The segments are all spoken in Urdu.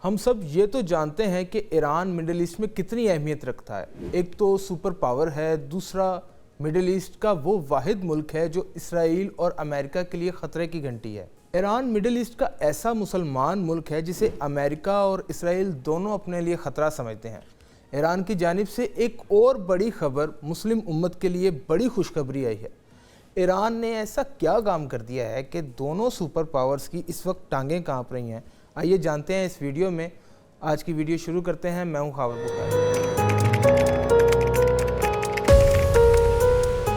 ہم سب یہ تو جانتے ہیں کہ ایران مڈل ایسٹ میں کتنی اہمیت رکھتا ہے۔ ایک تو سپر پاور ہے، دوسرا مڈل ایسٹ کا وہ واحد ملک ہے جو اسرائیل اور امریکہ کے لیے خطرے کی گھنٹی ہے۔ ایران مڈل ایسٹ کا ایسا مسلمان ملک ہے جسے امریکہ اور اسرائیل دونوں اپنے لیے خطرہ سمجھتے ہیں۔ ایران کی جانب سے ایک اور بڑی خبر مسلم امت کے لیے بڑی خوشخبری آئی ہے۔ ایران نے ایسا کیا کام کر دیا ہے کہ دونوں سپر پاورز کی اس وقت ٹانگیں کانپ رہی ہیں؟ آئیے جانتے ہیں اس ویڈیو میں۔ آج کی ویڈیو شروع کرتے ہیں، میں ہوں خاور بخاری۔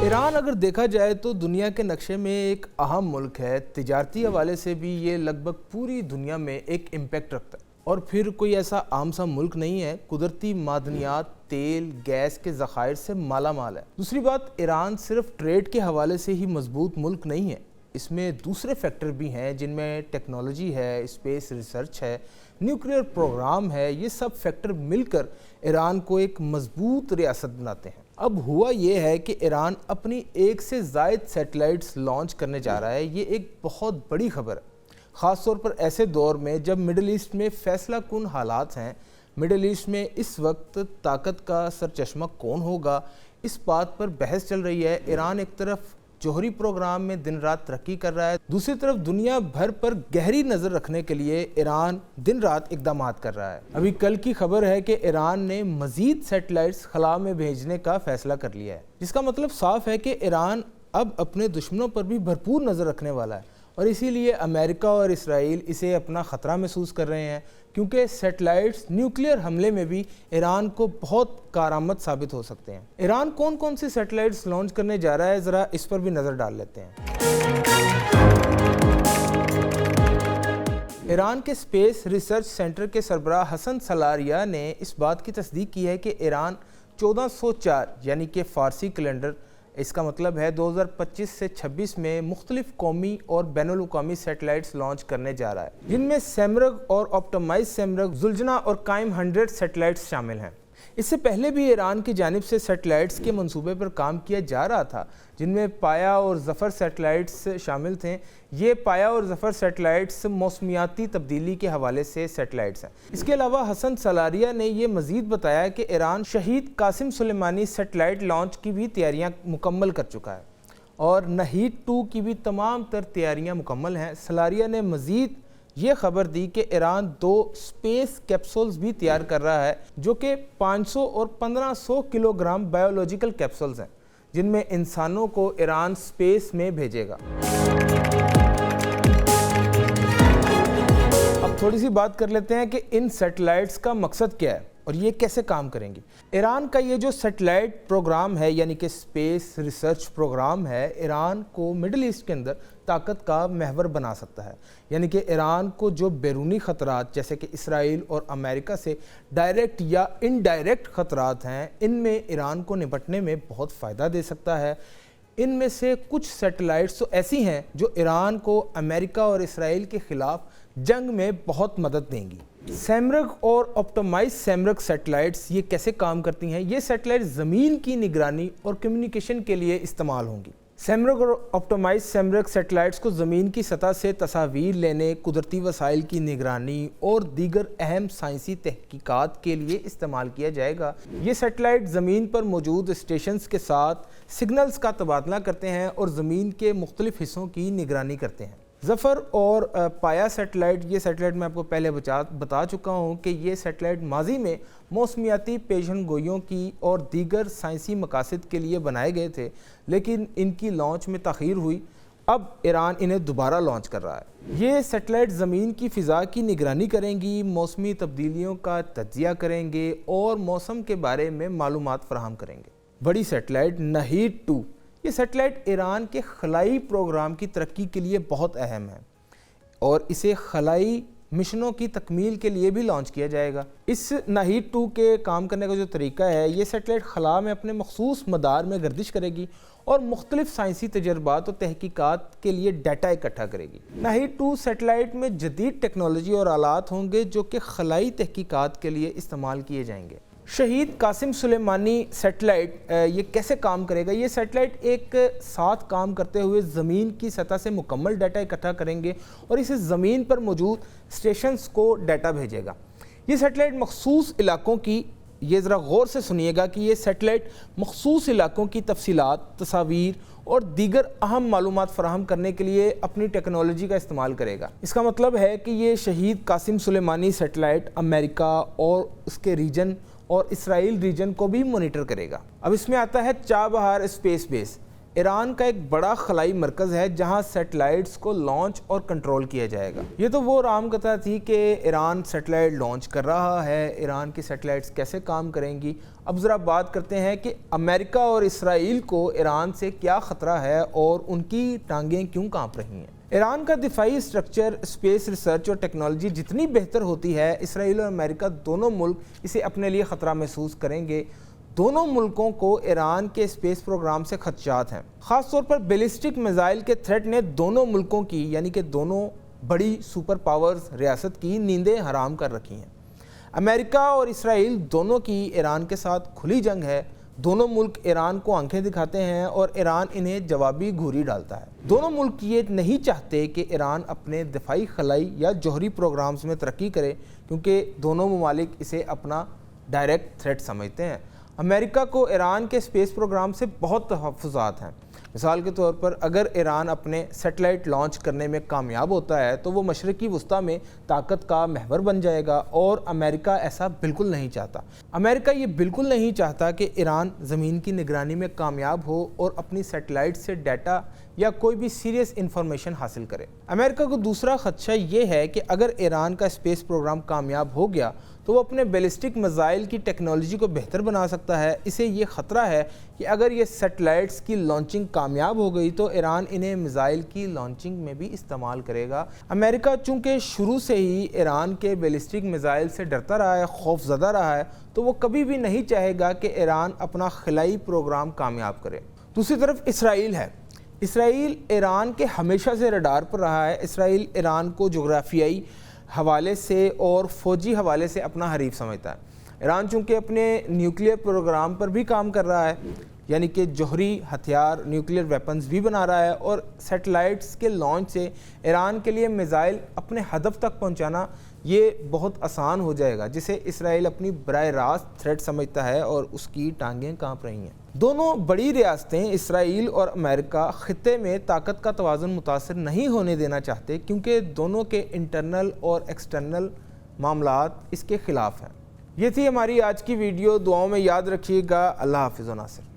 ایران اگر دیکھا جائے تو دنیا کے نقشے میں ایک اہم ملک ہے۔ تجارتی حوالے سے بھی یہ لگ بھگ پوری دنیا میں ایک امپیکٹ رکھتا ہے، اور پھر کوئی ایسا عام سا ملک نہیں ہے۔ قدرتی معدنیات، تیل، گیس کے ذخائر سے مالا مال ہے۔ دوسری بات، ایران صرف ٹریڈ کے حوالے سے ہی مضبوط ملک نہیں ہے، اس میں دوسرے فیکٹر بھی ہیں جن میں ٹیکنالوجی ہے، اسپیس ریسرچ ہے، نیوکلیئر پروگرام ہے۔ یہ سب فیکٹر مل کر ایران کو ایک مضبوط ریاست بناتے ہیں۔ اب ہوا یہ ہے کہ ایران اپنی ایک سے زائد سیٹلائٹس لانچ کرنے جا رہا ہے۔ یہ ایک بہت بڑی خبر ہے، خاص طور پر ایسے دور میں جب مڈل ایسٹ میں فیصلہ کن حالات ہیں۔ مڈل ایسٹ میں اس وقت طاقت کا سرچشمہ کون ہوگا، اس بات پر بحث چل رہی ہے۔ ایران ایک طرف جوہری پروگرام میں دن رات ترقی کر رہا ہے، دوسری طرف دنیا بھر پر گہری نظر رکھنے کے لیے ایران دن رات اقدامات کر رہا ہے۔ ابھی کل کی خبر ہے کہ ایران نے مزید سیٹلائٹس خلا میں بھیجنے کا فیصلہ کر لیا ہے، جس کا مطلب صاف ہے کہ ایران اب اپنے دشمنوں پر بھی بھرپور نظر رکھنے والا ہے، اور اسی لیے امریکہ اور اسرائیل اسے اپنا خطرہ محسوس کر رہے ہیں، کیونکہ سیٹلائٹس نیوکلیئر حملے میں بھی ایران کو بہت کارآمد ثابت ہو سکتے ہیں۔ ایران کون کون سی سیٹلائٹس لانچ کرنے جا رہا ہے، ذرا اس پر بھی نظر ڈال لیتے ہیں۔ ایران کے اسپیس ریسرچ سینٹر کے سربراہ حسن سلاریہ نے اس بات کی تصدیق کی ہے کہ ایران 1404 یعنی کہ فارسی کیلنڈر، اس کا مطلب ہے 2025 سے 26 میں مختلف قومی اور بین الاقوامی سیٹلائٹس لانچ کرنے جا رہا ہے، جن میں سیمرگ اور آپٹمائز سیمرگ، زلجنا اور قائم 100 سیٹلائٹس شامل ہیں۔ اس سے پہلے بھی ایران کی جانب سے سیٹلائٹس کے منصوبے پر کام کیا جا رہا تھا، جن میں پایا اور ظفر سیٹلائٹس شامل تھے۔ یہ پایا اور ظفر سیٹلائٹس موسمیاتی تبدیلی کے حوالے سے سیٹلائٹس ہیں۔ اس کے علاوہ حسن سلاریہ نے یہ مزید بتایا کہ ایران شہید قاسم سلیمانی سیٹلائٹ لانچ کی بھی تیاریاں مکمل کر چکا ہے، اور نہید 2 کی بھی تمام تر تیاریاں مکمل ہیں۔ سلاریہ نے مزید یہ خبر دی کہ ایران 2 اسپیس کیپسولز بھی تیار کر رہا ہے، جو کہ 500 اور 1500 کلو گرام بایولوجیکل کیپسولز ہیں، جن میں انسانوں کو ایران اسپیس میں بھیجے گا۔ اب تھوڑی سی بات کر لیتے ہیں کہ ان سیٹلائٹس کا مقصد کیا ہے اور یہ کیسے کام کریں گی۔ ایران کا یہ جو سیٹلائٹ پروگرام ہے، یعنی کہ اسپیس ریسرچ پروگرام ہے، ایران کو مڈل ایسٹ کے اندر طاقت کا محور بنا سکتا ہے۔ یعنی کہ ایران کو جو بیرونی خطرات جیسے کہ اسرائیل اور امریکہ سے ڈائریکٹ یا انڈائریکٹ خطرات ہیں، ان میں ایران کو نپٹنے میں بہت فائدہ دے سکتا ہے۔ ان میں سے کچھ سیٹلائٹس تو ایسی ہیں جو ایران کو امریکہ اور اسرائیل کے خلاف جنگ میں بہت مدد دیں گی۔ سیمرگ اور آپٹمائز سیمرگ سیٹلائٹس یہ کیسے کام کرتی ہیں؟ یہ سیٹلائٹ زمین کی نگرانی اور کمیونیکیشن کے لیے استعمال ہوں گی۔ سیمرگ اور آپٹمائز سیمرگ سیٹلائٹس کو زمین کی سطح سے تصاویر لینے، قدرتی وسائل کی نگرانی اور دیگر اہم سائنسی تحقیقات کے لیے استعمال کیا جائے گا۔ یہ سیٹلائٹ زمین پر موجود اسٹیشنز کے ساتھ سگنلز کا تبادلہ کرتے ہیں اور زمین کے مختلف حصوں کی نگرانی کرتے ہیں۔ ظفر اور پایا سیٹلائٹ، یہ سیٹلائٹ میں آپ کو پہلے بتا چکا ہوں کہ یہ سیٹلائٹ ماضی میں موسمیاتی پیشن گوئیوں کی اور دیگر سائنسی مقاصد کے لیے بنائے گئے تھے، لیکن ان کی لانچ میں تاخیر ہوئی۔ اب ایران انہیں دوبارہ لانچ کر رہا ہے۔ یہ سیٹلائٹ زمین کی فضا کی نگرانی کریں گی، موسمی تبدیلیوں کا تجزیہ کریں گے اور موسم کے بارے میں معلومات فراہم کریں گے۔ بڑی سیٹلائٹ نہید 2، یہ سیٹلائٹ ایران کے خلائی پروگرام کی ترقی کے لیے بہت اہم ہے، اور اسے خلائی مشنوں کی تکمیل کے لیے بھی لانچ کیا جائے گا۔ اس نہید 2 کے کام کرنے کا جو طریقہ ہے، یہ سیٹلائٹ خلا میں اپنے مخصوص مدار میں گردش کرے گی اور مختلف سائنسی تجربات اور تحقیقات کے لیے ڈیٹا اکٹھا کرے گی۔ نہید 2 سیٹلائٹ میں جدید ٹیکنالوجی اور آلات ہوں گے جو کہ خلائی تحقیقات کے لیے استعمال کیے جائیں گے۔ شہید قاسم سلیمانی سیٹلائٹ یہ کیسے کام کرے گا؟ یہ سیٹلائٹ ایک ساتھ کام کرتے ہوئے زمین کی سطح سے مکمل ڈیٹا اکٹھا کریں گے اور اسے زمین پر موجود اسٹیشنز کو ڈیٹا بھیجے گا۔ یہ سیٹلائٹ مخصوص علاقوں کی، یہ ذرا غور سے سنیے گا کہ یہ سیٹلائٹ مخصوص علاقوں کی تفصیلات، تصاویر اور دیگر اہم معلومات فراہم کرنے کے لیے اپنی ٹیکنالوجی کا استعمال کرے گا۔ اس کا مطلب ہے کہ یہ شہید قاسم سلیمانی سیٹلائٹ امریکہ اور اس کے ریجن اور اسرائیل ریجن کو بھی مانیٹر کرے گا۔ اب اس میں آتا ہے چابہار اسپیس بیس۔ ایران کا ایک بڑا خلائی مرکز ہے جہاں سیٹلائٹس کو لانچ اور کنٹرول کیا جائے گا۔ یہ تو وہ رام کتھا تھی کہ ایران سیٹلائٹ لانچ کر رہا ہے، ایران کی سیٹلائٹس کیسے کام کریں گی۔ اب ذرا بات کرتے ہیں کہ امریکہ اور اسرائیل کو ایران سے کیا خطرہ ہے اور ان کی ٹانگیں کیوں کانپ رہی ہیں۔ ایران کا دفاعی اسٹرکچر، اسپیس ریسرچ اور ٹیکنالوجی جتنی بہتر ہوتی ہے، اسرائیل اور امریکہ دونوں ملک اسے اپنے لیے خطرہ محسوس کریں گے۔ دونوں ملکوں کو ایران کے اسپیس پروگرام سے خدشات ہیں، خاص طور پر بیلسٹک میزائل کے تھریٹ نے دونوں ملکوں کی، یعنی کہ دونوں بڑی سپر پاورز ریاست کی نیندیں حرام کر رکھی ہیں۔ امریکہ اور اسرائیل دونوں کی ایران کے ساتھ کھلی جنگ ہے۔ دونوں ملک ایران کو آنکھیں دکھاتے ہیں اور ایران انہیں جوابی گھوری ڈالتا ہے۔ دونوں ملک یہ نہیں چاہتے کہ ایران اپنے دفاعی، خلائی یا جوہری پروگرامز میں ترقی کرے، کیونکہ دونوں ممالک اسے اپنا ڈائریکٹ تھریٹ سمجھتے ہیں۔ امریکہ کو ایران کے اسپیس پروگرام سے بہت تحفظات ہیں۔ مثال کے طور پر اگر ایران اپنے سیٹلائٹ لانچ کرنے میں کامیاب ہوتا ہے تو وہ مشرقی وسطیٰ میں طاقت کا محور بن جائے گا، اور امریکہ ایسا بالکل نہیں چاہتا۔ امریکہ یہ بالکل نہیں چاہتا کہ ایران زمین کی نگرانی میں کامیاب ہو اور اپنی سیٹلائٹ سے ڈیٹا یا کوئی بھی سیریس انفارمیشن حاصل کرے۔ امریکہ کو دوسرا خدشہ یہ ہے کہ اگر ایران کا اسپیس پروگرام کامیاب ہو گیا تو وہ اپنے بیلسٹک میزائل کی ٹیکنالوجی کو بہتر بنا سکتا ہے۔ اسے یہ خطرہ ہے کہ اگر یہ سیٹلائٹس کی لانچنگ کامیاب ہو گئی تو ایران انہیں میزائل کی لانچنگ میں بھی استعمال کرے گا۔ امریکہ چونکہ شروع سے ہی ایران کے بیلسٹک میزائل سے ڈرتا رہا ہے، خوف زدہ رہا ہے، تو وہ کبھی بھی نہیں چاہے گا کہ ایران اپنا خلائی پروگرام کامیاب کرے۔ دوسری طرف اسرائیل ہے۔ اسرائیل ایران کے ہمیشہ سے ریڈار پر رہا ہے۔ اسرائیل ایران کو جغرافیائی حوالے سے اور فوجی حوالے سے اپنا حریف سمجھتا ہے۔ ایران چونکہ اپنے نیوکلیئر پروگرام پر بھی کام کر رہا ہے، یعنی کہ جوہری ہتھیار، نیوکلیئر ویپنز بھی بنا رہا ہے، اور سیٹلائٹس کے لانچ سے ایران کے لیے میزائل اپنے ہدف تک پہنچانا یہ بہت آسان ہو جائے گا، جسے اسرائیل اپنی براہ راست تھریٹ سمجھتا ہے، اور اس کی ٹانگیں کانپ رہی ہیں۔ دونوں بڑی ریاستیں اسرائیل اور امریکہ خطے میں طاقت کا توازن متاثر نہیں ہونے دینا چاہتے، کیونکہ دونوں کے انٹرنل اور ایکسٹرنل معاملات اس کے خلاف ہیں۔ یہ تھی ہماری آج کی ویڈیو۔ دعاؤں میں یاد رکھیے گا۔ اللہ حافظ و ناصر۔